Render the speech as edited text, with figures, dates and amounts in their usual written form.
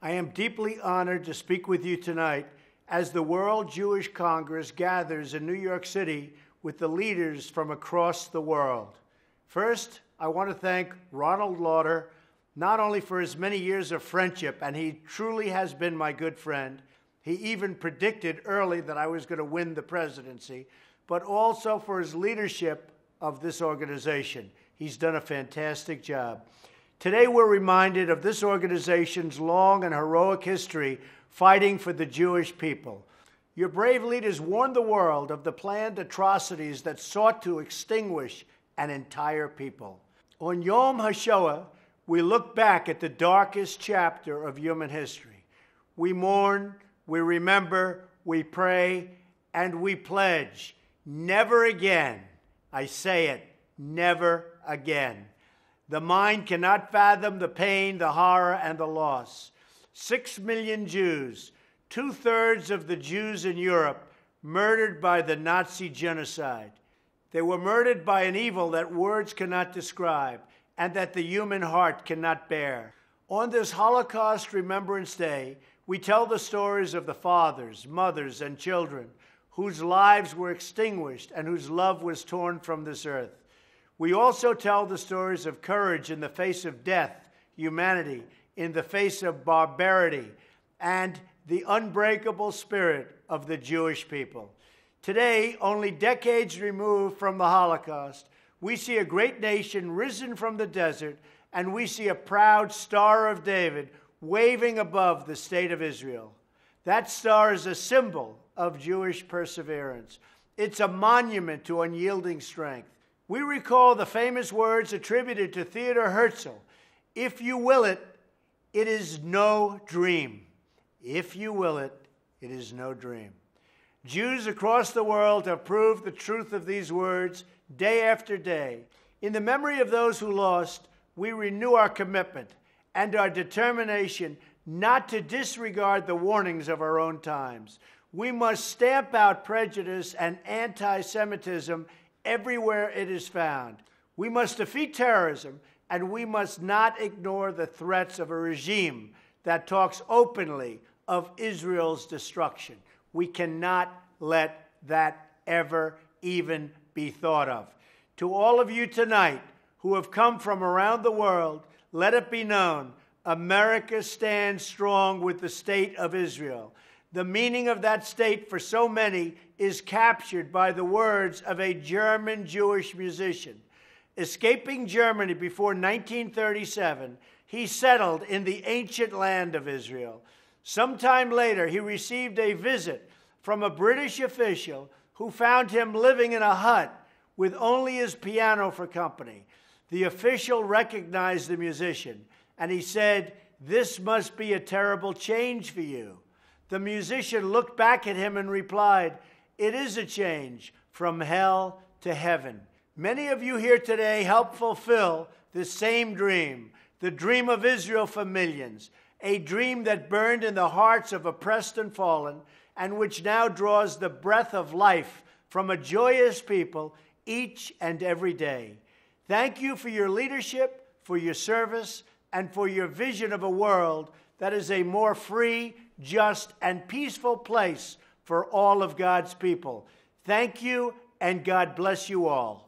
I am deeply honored to speak with you tonight as the World Jewish Congress gathers in New York City with the leaders from across the world. First, I want to thank Ronald Lauder, not only for his many years of friendship, and he truly has been my good friend. He even predicted early that I was going to win the presidency, but also for his leadership of this organization. He's done a fantastic job. Today, we're reminded of this organization's long and heroic history fighting for the Jewish people. Your brave leaders warned the world of the planned atrocities that sought to extinguish an entire people. On Yom HaShoah, we look back at the darkest chapter of human history. We mourn, we remember, we pray, and we pledge, never again, I say it, never again. The mind cannot fathom the pain, the horror, and the loss. 6 million Jews, 2/3 of the Jews in Europe, murdered by the Nazi genocide. They were murdered by an evil that words cannot describe and that the human heart cannot bear. On this Holocaust Remembrance Day, we tell the stories of the fathers, mothers, and children whose lives were extinguished and whose love was torn from this earth. We also tell the stories of courage in the face of death, humanity, in the face of barbarity, and the unbreakable spirit of the Jewish people. Today, only decades removed from the Holocaust, we see a great nation risen from the desert, and we see a proud Star of David waving above the state of Israel. That star is a symbol of Jewish perseverance. It's a monument to unyielding strength. We recall the famous words attributed to Theodor Herzl, "If you will it, it is no dream. If you will it, it is no dream." Jews across the world have proved the truth of these words day after day. In the memory of those who lost, we renew our commitment and our determination not to disregard the warnings of our own times. We must stamp out prejudice and anti-Semitism everywhere it is found. We must defeat terrorism, and we must not ignore the threats of a regime that talks openly of Israel's destruction. We cannot let that ever even be thought of. To all of you tonight who have come from around the world, let it be known, America stands strong with the state of Israel. The meaning of that state for so many is captured by the words of a German Jewish musician. Escaping Germany before 1937, he settled in the ancient land of Israel. Sometime later, he received a visit from a British official who found him living in a hut with only his piano for company. The official recognized the musician, and he said, "This must be a terrible change for you." The musician looked back at him and replied, "It is a change from hell to heaven." Many of you here today help fulfill this same dream, the dream of Israel for millions, a dream that burned in the hearts of oppressed and fallen, and which now draws the breath of life from a joyous people each and every day. Thank you for your leadership, for your service, and for your vision of a world that is a more free, just, and peaceful place for all of God's people. Thank you, and God bless you all.